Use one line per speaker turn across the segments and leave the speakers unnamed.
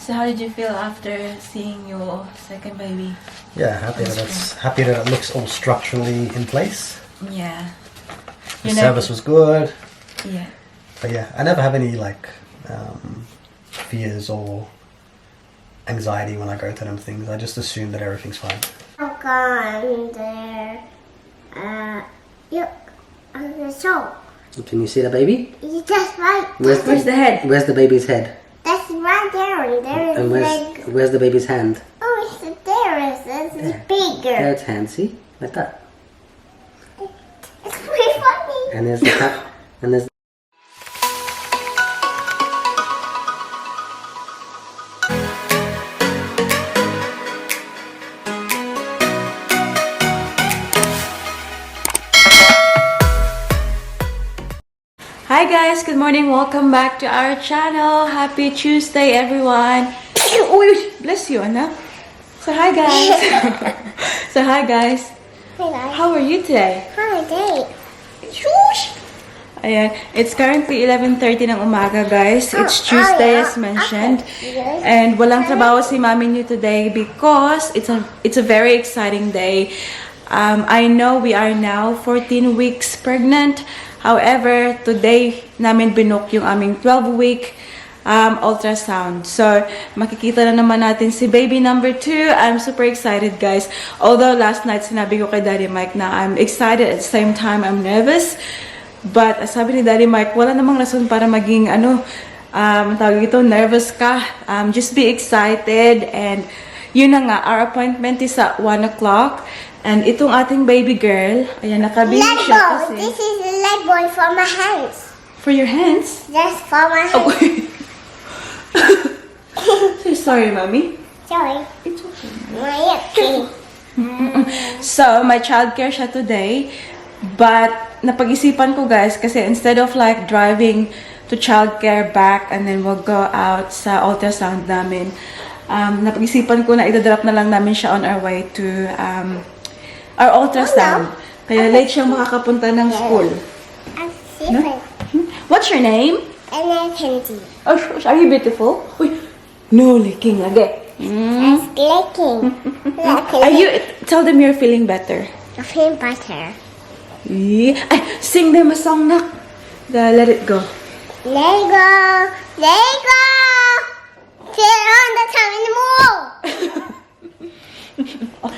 So how did you feel after seeing your second baby?
Yeah, happy that it looks all structurally in place.
Yeah.
The service was good.
Yeah.
But yeah, I never have any like fears or anxiety when I go to them things. I just assume that everything's fine.
I've gone there. Look, on the show.
Can you see the baby?
You just right.
Where's the head?
Where's the baby's head?
That's right there. There is
And
like.
where's the baby's hand?
Oh, it's there. It's bigger.
There it's hand, see? Like that.
It's pretty funny.
And there's the tap. And there's
Hi guys, good morning. Welcome back to our channel. Happy Tuesday, everyone. Uy, bless you, Anna. So hi guys. So hi guys.
Hey guys.
How are you today?
Hi, day.
Shush! Ayan, it's currently 11:30 ng umaga, guys. It's Tuesday as mentioned. And walang trabaho si mami niyo today because it's a very exciting day. I know we are now 14 weeks pregnant. However, today namin binook yung aming 12-week ultrasound. So, makikita na naman natin si baby number 2. I'm super excited, guys. Although last night sinabi ko kay Daddy Mike na I'm excited at the same time I'm nervous. But sabi ni Daddy Mike, wala namang rason para maging tawag ito, nervous ka. Just be excited. And yun na nga, our appointment is at 1 o'clock. And itong ating baby girl, ayan, nakabili siya kasi.
This is a leg boy for my hands.
For your hands?
That's for my hands.
Oh. So sorry, mommy.
Sorry.
It's okay.
Okay.
So, my childcare siya today. But, napag-isipan ko, guys, kasi instead of like driving to childcare back and then we'll go out sa ultrasound namin, napag-isipan ko na idadrop na lang namin siya on our way to our ultrasound. Kaya late siyang makakapunta ng school.
I'm different.
What's your name?
M50.
Oh, are you beautiful? Uy, no licking lagi.
That's licking.
Are you, tell them you're feeling better.
I feel better.
Yeah. Ay, sing them a song na. Let it go.
Lego. Lego. Sit on the top in the mall.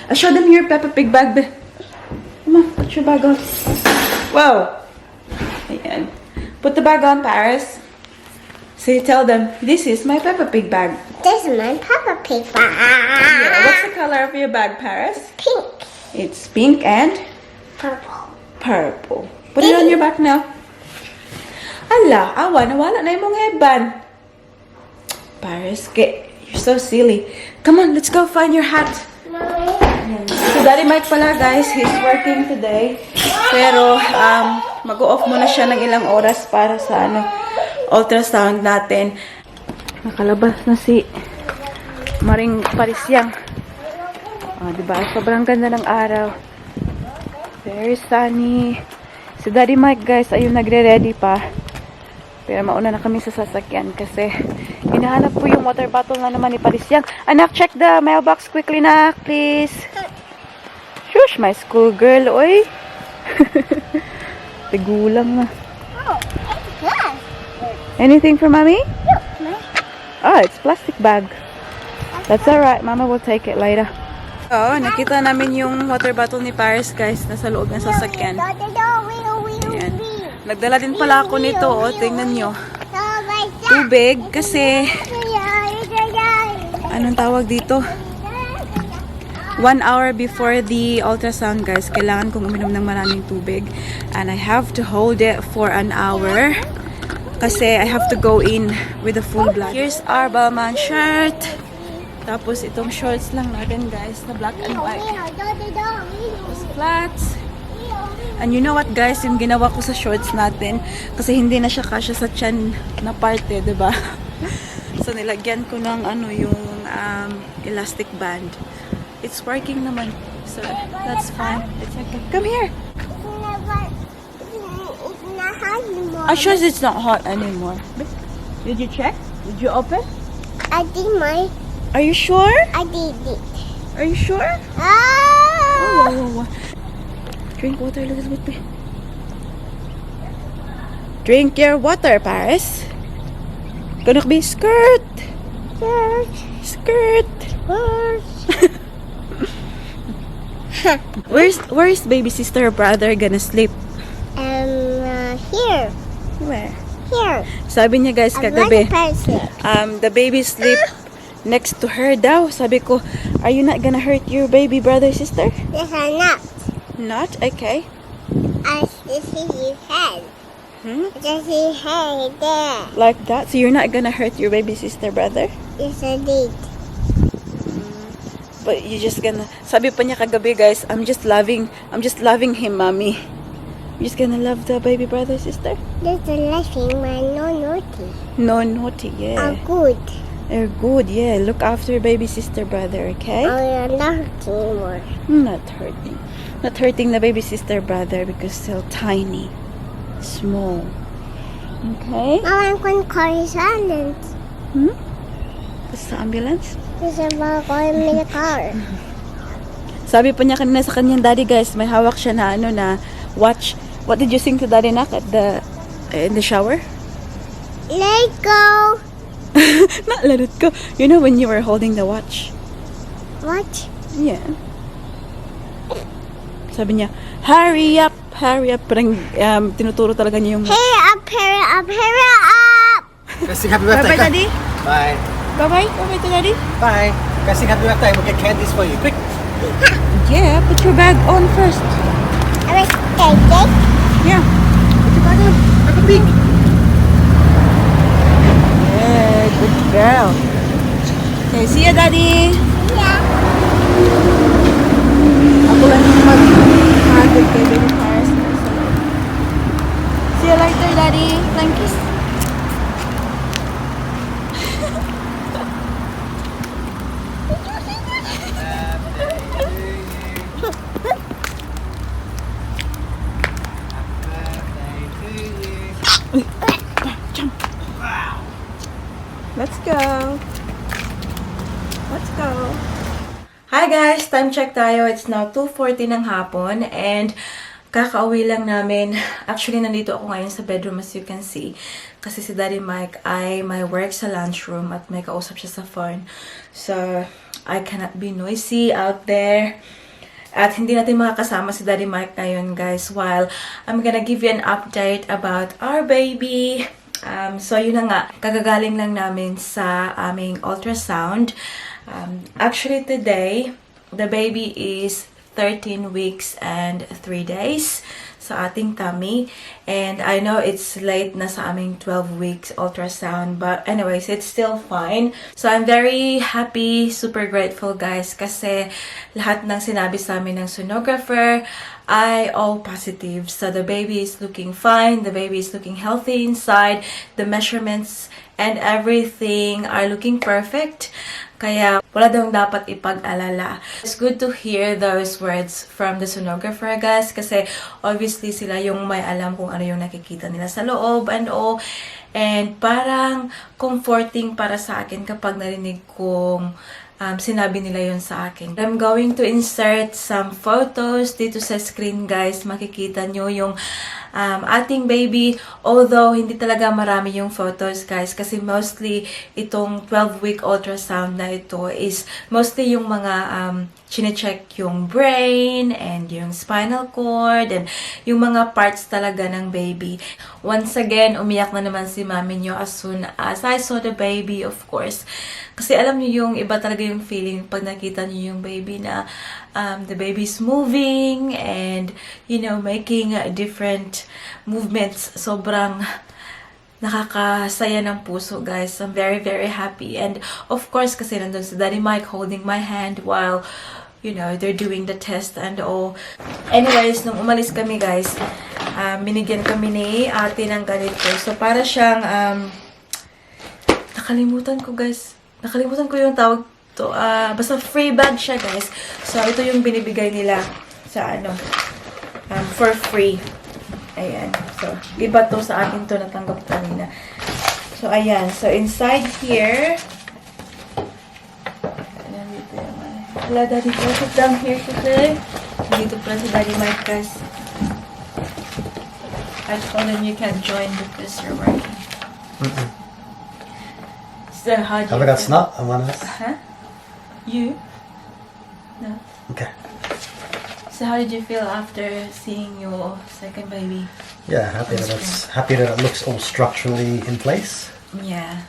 Show them your Peppa Pig bag. Come on, put your bag on. Wow. Ayan. Put the bag on, Paris. So you tell them, this is my Peppa Pig bag.
This is my Peppa Pig bag.
Yeah. What's the color of your bag, Paris?
Pink.
It's pink and
Purple.
purple. Put it on your back now. Ala, awa, nawala na yung mong headband. Paris, you're so silly. Come on, let's go find your hat. So, Daddy Mike pala, guys, he's working today. Pero, mag-off muna siya ng ilang oras para sa, ultrasound natin. Nakalabas na si Maring Parisyang. Diba? Sobrang ganda ng araw. Very sunny. Si Daddy Mike, guys, ayun, nagre-ready pa. Pero mauna na kami sa sasakyan kasi hinahanap po yung water bottle na naman ni Parisyang. Anak, check the mailbox quickly, nak, please. Shush, my school girl, oy. Tigulang na. Anything for mommy? Oh, it's plastic bag. That's alright. Mama will take it later. Oh, nakita namin yung water bottle ni Paris, guys, nasa loob ng sasakyan. Ayan. Nagdala din pala ako nito, oh. Tingnan nyo. Tubig, kasi anong tawag dito? 1 hour before the ultrasound, guys, kailangan kong uminom ng maraming tubig. And I have to hold it for an hour kasi I have to go in with a full blood. Here's our Balmain shirt. Tapos itong shorts lang natin, guys, na black and white. Tapos flats. And you know what, guys, yung ginawa ko sa shorts natin, kasi hindi na siya kasya sa tiyan na parte, diba? So, nilagyan ko ng yung elastic band. It's working naman. So, that's fine. It's okay. Come here.
It's not hot anymore.
I'm sure it's not hot anymore. Did you check? Did you open?
I did my.
Are you sure?
I did it.
Are you sure?
Ah!
Oh, wow, wow, wow. Drink water, Elizabeth. Drink your water, Paris. Gonna be skirt. Skirt. Where's baby sister or brother gonna sleep?
Here.
Where?
Here.
Sabi niya guys
I
kagabi,
like pencil.
the baby sleep next to her daw. Sabi ko, are you not gonna hurt your baby brother sister?
Yes, I'm not.
Not? Okay.
I see his head.
Hmm?
Just his head there.
Like that? So you're not gonna hurt your baby sister brother?
Yes, I did.
But you just gonna, sabi pa niya kagabi guys, I'm just loving him, mommy. You're just gonna love the baby brother sister?
There's a laughing man, no naughty.
No naughty, yeah.
Good.
They're good, yeah. Look after your baby sister brother, okay?
I'm not hurting anymore.
Not hurting. Not hurting the baby sister brother because still tiny. Small. Okay?
Now I'm going to call his ambulance.
Hmm? Is the ambulance?
He's about going in the car.
Sabi pa niya kanina sa kanyang daddy guys, may hawak siya na ano na watch. What did you sing to daddy Nak at in the shower?
Let go.
Not let it go. You know when you were holding the watch?
What?
Yeah. Sabi niya, hurry up. Parang tinuturo talaga niya yung...
Hurry up, hurry up, hurry up.
Guys, sing happy birthday.
Bye-bye, Daddy.
Bye.
Bye-bye. Bye-bye to Daddy.
Bye. Guys, sing happy birthday. We'll get candies for you. Quick.
Yeah, put your bag on first.
I was taking.
Yeah.
Put your bag on. Have a peek.
Yeah, good girl. Okay, see ya, Daddy.
Yeah.
Ako lang yung mag-hagod kay Baby Paris. See you later, Daddy. Thank you. Let's go. Let's go. Hi guys! Time check tayo. It's now 2:40 ng hapon and kakauwi lang namin. Actually, nandito ako ngayon sa bedroom as you can see. Kasi si Daddy Mike ay may work sa lunchroom at may kausap siya sa phone. So, I cannot be noisy out there. At hindi natin makakasama si Daddy Mike ngayon guys while I'm gonna give you an update about our baby. So, yun na nga. Kagagaling lang namin sa aming ultrasound. Actually, today, the baby is 13 weeks and 3 days sa ating tummy. And I know it's late na sa aming 12 weeks ultrasound. But anyways, it's still fine. So, I'm very happy, super grateful guys. Kasi lahat ng sinabi sa amin ng sonographer ay all positive. So, the baby is looking fine. The baby is looking healthy inside. The measurements and everything are looking perfect. Kaya, wala daw dapat ipag-alala. It's good to hear those words from the sonographer, guys. Kasi, obviously, sila yung may alam kung ano yung nakikita nila sa loob and all. And parang comforting para sa akin kapag narinig kong sinabi nila yun sa akin. I'm going to insert some photos dito sa screen, guys. Makikita nyo yung ating baby. Although, hindi talaga marami yung photos, guys. Kasi mostly, itong 12-week ultrasound na ito is mostly yung mga chine-check yung brain and yung spinal cord and yung mga parts talaga ng baby. Once again, umiyak na naman si mami nyo as soon as I saw the baby, of course. Kasi alam niyo yung iba talaga yung feeling pag nakita niyo yung baby na the baby's moving and, you know, making different movements. Sobrang nakakasaya ng puso, guys. I'm very, very happy. And, of course, kasi nandun si Daddy Mike holding my hand while, you know, they're doing the test and all. Anyways, nung umalis kami, guys, binigyan kami ni ate ng ganito. So, para siyang, nakalimutan ko, guys. Nakalimutan ko yung tawag to. Basta free bag siya, guys. So, ito yung binibigay nila sa ano, for free. Ayan. So, iba to sa akin to natanggap kanina. So, ayan. So, inside here, Hello, Daddy. Can I sit down here today? Dito pala si Daddy Mike, guys. I told him you can't join because you're working. So how do
Have
you
I got
feel?
snot on my nose?
Huh? You? No.
Okay.
So how did you feel after seeing your second baby?
Yeah, happy that it looks all structurally in place.
Yeah.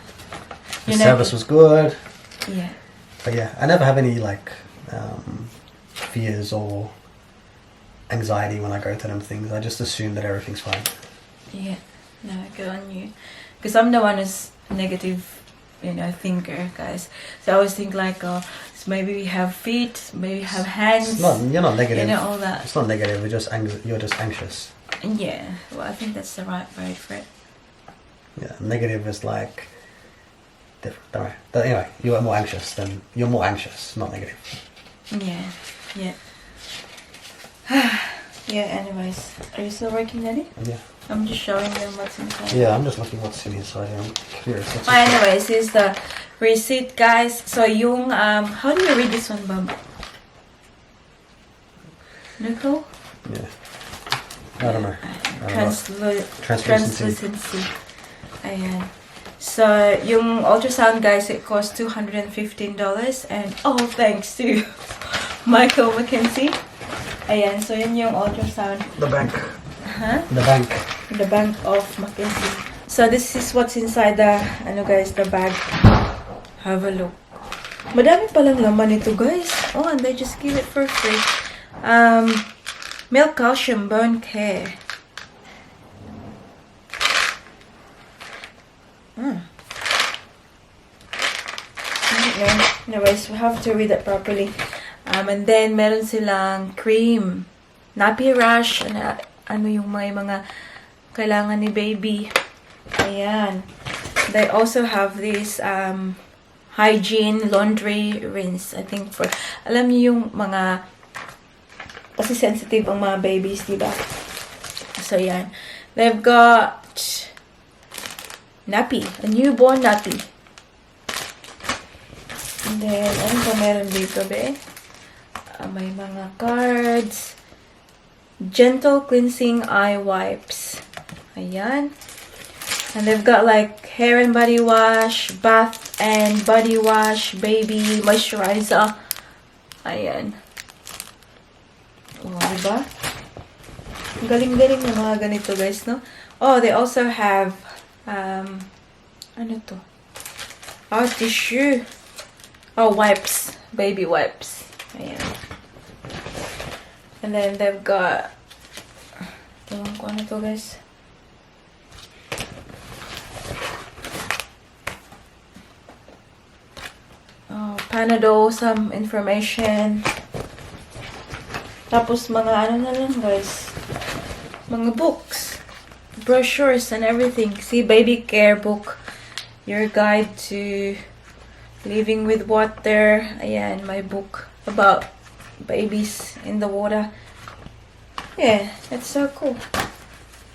The service was good.
Yeah.
But yeah, I never have any like fears or anxiety when I go to them things. I just assume that everything's fine.
Yeah. No, good on you. Because I'm the one who's negative, thinker, guys. So I always think like, oh, so maybe we have feet, maybe we have hands.
You're not negative.
All that.
It's not negative. You're just anxious.
Yeah. Well, I think that's the right word for it.
Yeah, negative is like different. Don't worry. But anyway, you're more anxious, not negative.
Yeah. Yeah. Yeah, anyways. Are you still working, Daddy?
Yeah.
I'm just showing them what's inside.
Yeah, I'm just looking what's in inside here. I'm curious.
Anyways, here's the receipt, guys. So yung, how do you read this one, Bob? Nicole?
Yeah. I don't know.
Translucency. Ayan. So, yung ultrasound, guys, it costs $215. And, thanks to Michael McKenzie. Ayan, so yun yung ultrasound.
The bank.
Huh?
The bank.
The bank of McKenzie. So, this is what's inside the, the bag. Have a look. Madami palang laman ito, guys. Oh, and they just give it for free. Milk, calcium, bone care. Okay. Anyways, we have to read it properly. And then, meron silang cream. Nappy rash. Ano yung may mga kailangan ni baby. Ayan. They also have this hygiene laundry rinse. I think for, alam niyo yung mga, kasi sensitive ang mga babies, diba? So, yan. They've got nappy. A newborn nappy. And then, ano pa meron dito, be? May mga cards. Gentle cleansing eye wipes. Ayan. And they've got like hair and body wash, bath and body wash, baby moisturizer. Ayan. Oh, diba? Galing-galing ng mga ganito, guys, no? Oh, they also have, ano to? Oh, tissue. Oh, wipes. Baby wipes. Ayan. And then they've got, ewan ko ano to, guys. Oh, Panadol, some information. Tapos mga ano na lang, guys. Mga books. Brochures and everything. See, baby care book. Your guide to living with water. Ayan, my book about babies in the water. Yeah, it's so cool.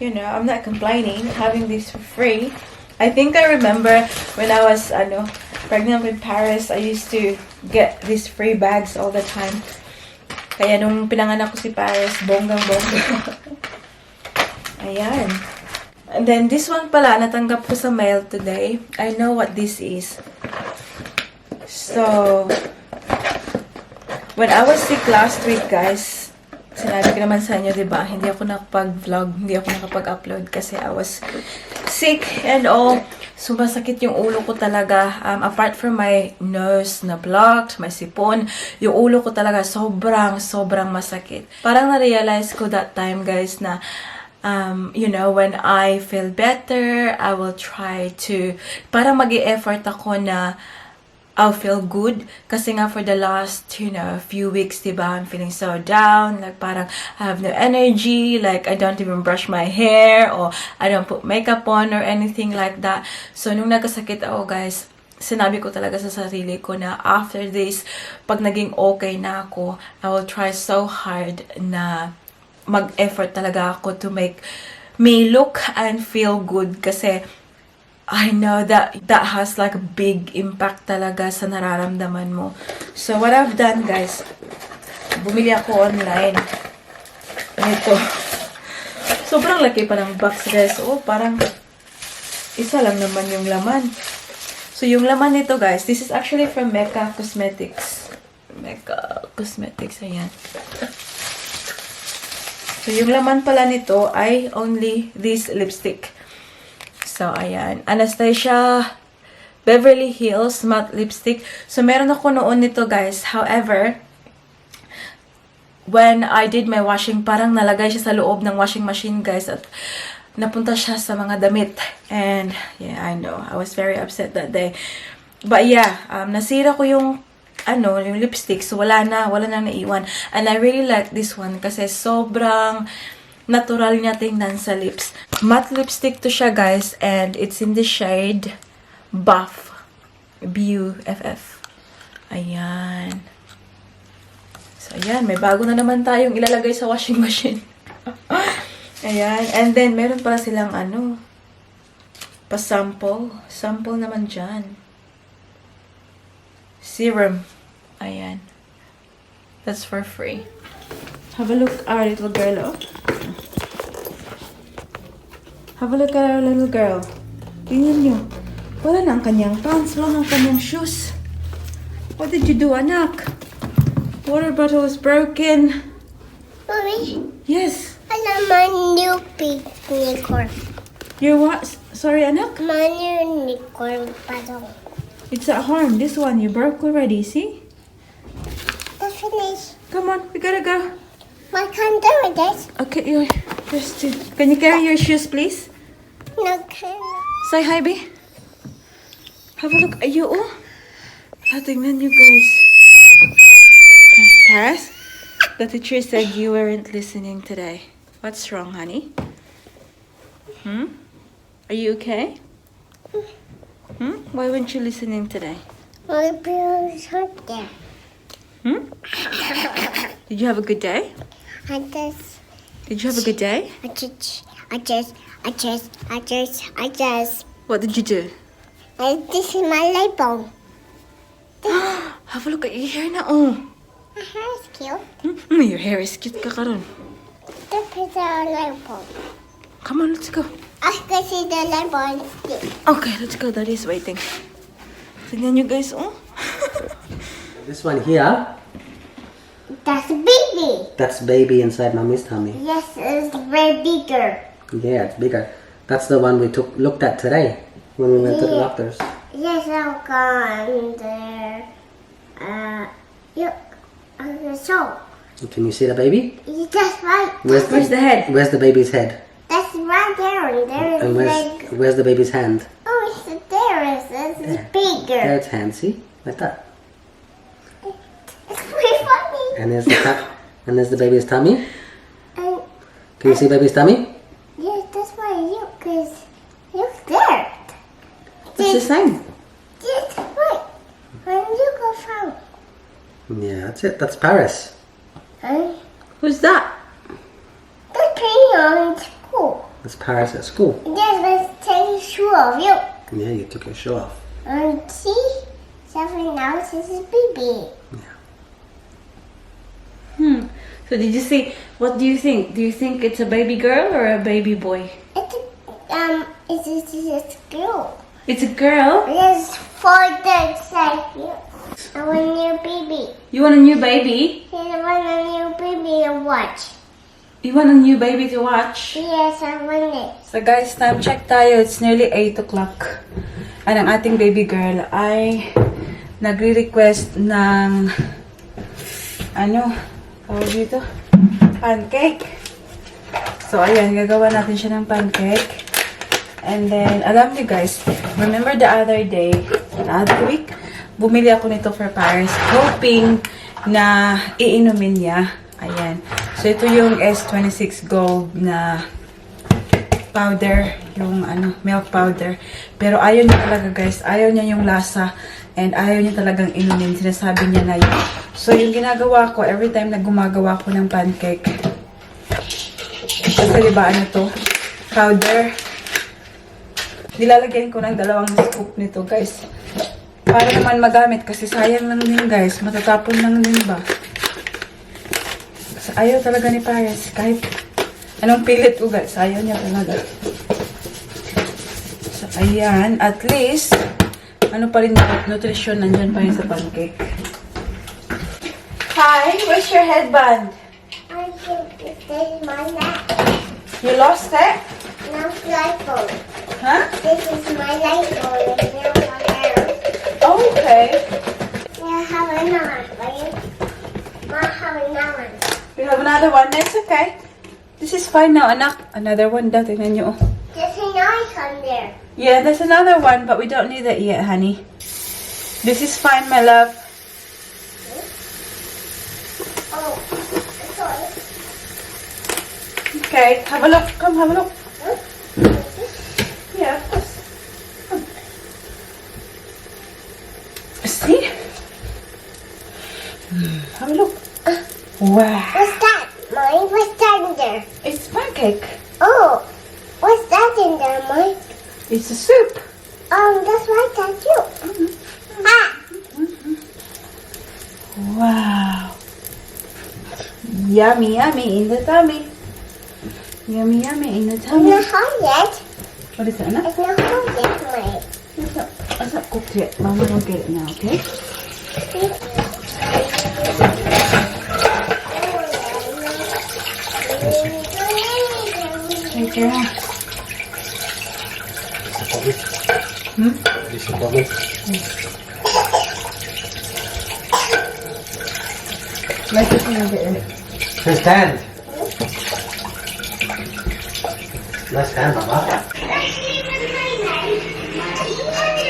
I'm not complaining having this for free. I think I remember when I was pregnant with Paris, I used to get these free bags all the time. Kaya nung pinanganak ko si Paris, bonggang-bongga. Ayan. And then this one pala, natanggap ko sa mail today. I know what this is. So, when I was sick last week, guys, sinabi ko naman sa inyo, diba? Hindi ako nakapag-vlog, hindi ako nakapag-upload kasi I was sick and all. Sumasakit yung ulo ko talaga. Apart from my nose na blocked, my sipon, yung ulo ko talaga sobrang masakit. Parang na-realize ko that time, guys, na when I feel better, I will try to, parang mag-i-effort ako na I'll feel good. Kasi nga for the last, few weeks, diba, I'm feeling so down. Like, parang I have no energy. Like, I don't even brush my hair. Or I don't put makeup on or anything like that. So, nung nagkasakit ako, guys, sinabi ko talaga sa sarili ko na after this, pag naging okay na ako, I will try so hard na mag-effort talaga ako to make me look and feel good. Kasi, I know that has like a big impact talaga sa nararamdaman mo. So, what I've done, guys, bumili ako online. Ito. Sobrang laki pa ng box, guys. Oh, parang isa lang naman yung laman. So, yung laman nito, guys, this is actually from Mecca Cosmetics. Mecca Cosmetics, ayan. So, yung laman pala nito ay only this lipstick. So, ayan. Anastasia Beverly Hills Matte Lipstick. So, meron ako noon nito, guys. However, when I did my washing, parang nalagay siya sa loob ng washing machine, guys. At napunta siya sa mga damit. And, yeah, I know. I was very upset that day. But, yeah. Nasira ko yung yung lipstick. So, wala na naiwan. And I really like this one kasi sobrang natural niya tingnan sa lips. Matte lipstick to siya, guys. And it's in the shade Buff. B-U-F-F. Ayan. So, ayan. May bago na naman tayong ilalagay sa washing machine. Ayan. And then, meron pala silang pa-sample. Sample naman dyan. Serum. Ayan. That's for free. Have a look, our little girl, oh. Have a look at our little girl. Tingnan nyo. Wala na ang kanyang pants. Wala na ang kanyang shoes. What did you do, anak? Water bottle is broken.
Mommy,
Yes.
I love my new unicorn.
Your what? Sorry, anak?
My new unicorn bottle.
It's at home. This one you broke already, see?
That's finished.
Come on, we gotta go.
I can't do this.
Okay, can you carry your shoes, please?
No, can.
Say hi, babe. Have a look. Are you all? Tingnan you guys. Paris, the teacher said you weren't listening today. What's wrong, honey? Are you okay? Why weren't you listening today?
My bills are there.
Did you have a good day? Did you have a good day?
I just.
What did you do?
This is my label.
Have a look at your hair now. Oh.
My hair is cute.
Your hair is cute ka karon.
This is the label.
Come on, let's go.
I can see the label stick.
Okay, let's go. Daddy's waiting. Tingnan nyo guys, oh.
This one here,
That's baby.
that's baby inside mommy's tummy.
Yes, it's very bigger.
Yeah, it's bigger. That's the one we looked at today when we went to the doctors.
Yes, I'll go there. So,
Can you see the baby?
that's right.
Where's the head?
Where's the baby's head?
That's right there. And there is
And
like.
where's the baby's hand?
Oh, it's there. It's bigger.
There it's hand, see? Like that.
It's pretty funny.
And there's and there's the baby's tummy.
And
Can you see baby's tummy?
yes, that's why look there.
What's the sign?
Yes, right. When you go from.
Yeah, that's it. That's Paris.
Who's that?
That's pretty on school.
That's Paris at school.
Yes, let's take a shoe off you.
Yeah, you took your shoe off.
See? Something else is a baby.
So did you see, what do you think? Do you think it's a baby girl or a baby boy?
It's a girl.
It's a girl?
Yes, for the side here. I want a new baby.
You want a new baby?
Yes, I want a new baby to watch.
You want a new baby to watch?
Yes, I want it.
So guys, time check tayo. It's nearly 8 o'clock. And ang ating baby girl ay nagre-request ng tawag dito? Pancake. So ayan, gagawa natin siya ng pancake. And then, alam niyo guys, remember the other day, the other week, bumili ako nito for Paris, hoping na iinumin niya. Ayan. So, ito yung S26 Gold na powder, yung milk powder. Pero ayaw niya talaga guys, ayaw niya yung lasa and ayaw niya talagang inumin. Sinasabi niya na yun. So, yung ginagawa ko, every time na gumagawa ko ng pancake, kasi diba to? Powder. Nilalagyan ko ng dalawang scoop nito, guys. Para naman magamit kasi sayang lang din, guys. Matatapon lang din ba? Kasi ayaw talaga ni Pares. Kahit anong pilit ko, guys. Ayaw niya talaga. So, ayan. At least, ano pa rin nutrition nandyan pa rin sa pancake. Hi, where's your headband?
I think this is my lap.
You lost it?
No light bulb.
Huh?
This is my light bulb. It's now my house.
Oh, okay.
I have another one. I have another one.
We have another one. That's okay. This is fine now, anak. Another one daw. Tingnan nyo.
There's another one there.
Yeah, there's another one, but we don't need it yet, honey. This is fine, my love.
Oh, sorry.
Okay, have a look. Come, have a look.
Huh?
Yeah, of course. Come. See? Have a look. Wow.
What's that, Mike? What's that in there?
It's pancake.
Oh, what's that in there, Mike?
It's a soup.
That's right, that's you. Ah!
Wow. Yummy, yummy in the tummy. Yummy, yummy in the
It's
tummy.
not hot yet.
What is that, Anna?
It's not hot yet, Mike.
It's not cooked yet. Mama will get it now, okay? Take care. Let's just move it.
Let's stand. Let's stand, Mama.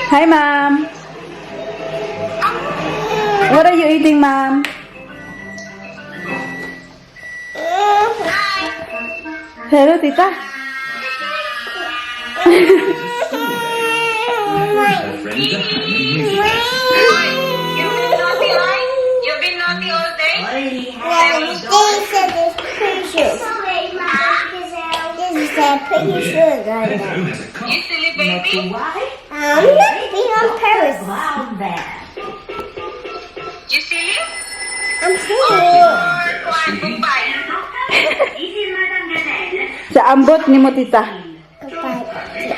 Hi, Mom. What are you eating, Mom? Hello, Tita.
You've been naughty all day?
This is precious. This is a pretty sure guy.
You silly baby?
I'm not being on Paris.
You silly?
I'm silly.
Or kuhan, kumpay?
Sa ambot ni mo, Tita.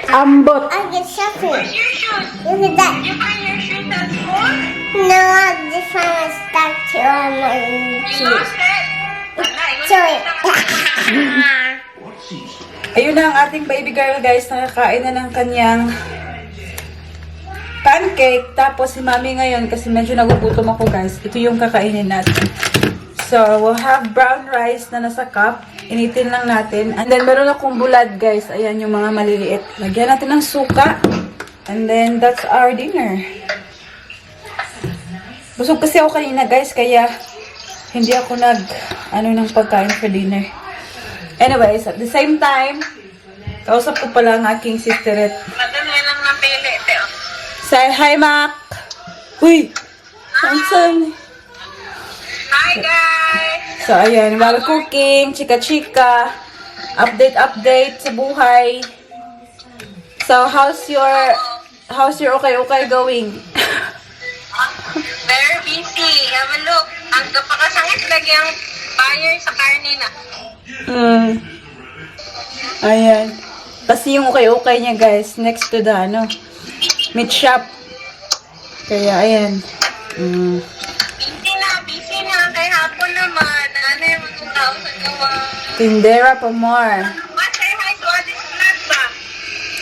Ambot.
I get something.
Where's your shoes?
Look at that.
You find your shoes at school?
No, this one was stuck to on my
You
shoes.
lost it? Wala,
Sorry.
Ayun na ang ating baby girl, guys. Nakakain na ng kanyang pancake. Tapos si Mami ngayon, kasi medyo nagugutom ako, guys. Ito yung kakainin natin. So, we'll have brown rice na nasa cup. Initin lang natin. And then, meron akong bulad, guys. Ayan yung mga maliliit. Lagyan natin ng suka. And then, that's our dinner. Busog kasi ako kanina, guys. Kaya, hindi ako ng pagkain for dinner. Anyways, at the same time, kausap ko pala ang aking sisterette.
Madami lang ng pili, Teo.
Say hi, Mac! Uy! Saan?
Hi, guys!
So, ayan. While cooking, chika-chika, update sa buhay. So, how's your okay going?
Very busy. Have a look. Ang kapakasangit lagi ang buyer sa karne na.
Ayan. Kasi yung okay niya, guys, next to the, meat shop. Kaya, ayan.
Busy na. Kay hapon naman. Ano yung mga tao sa gawa?
Tindera pa more.
Say hi to Addis Vlog ba?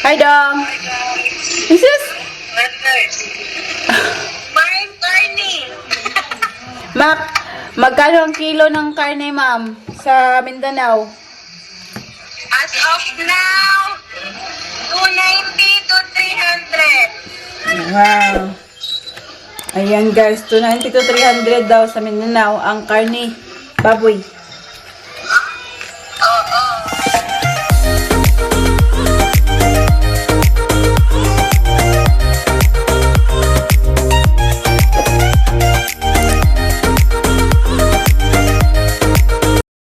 Hi, Dong!
Hi, guys.
Is this?
Maring karne.
Mac, magkano ang kilo ng karne, ma'am, sa Mindanao?
As of now, 290 to 300.
Wow. Ayan, guys, 290 to 300 daw sa Mindanao ang karne, baboy.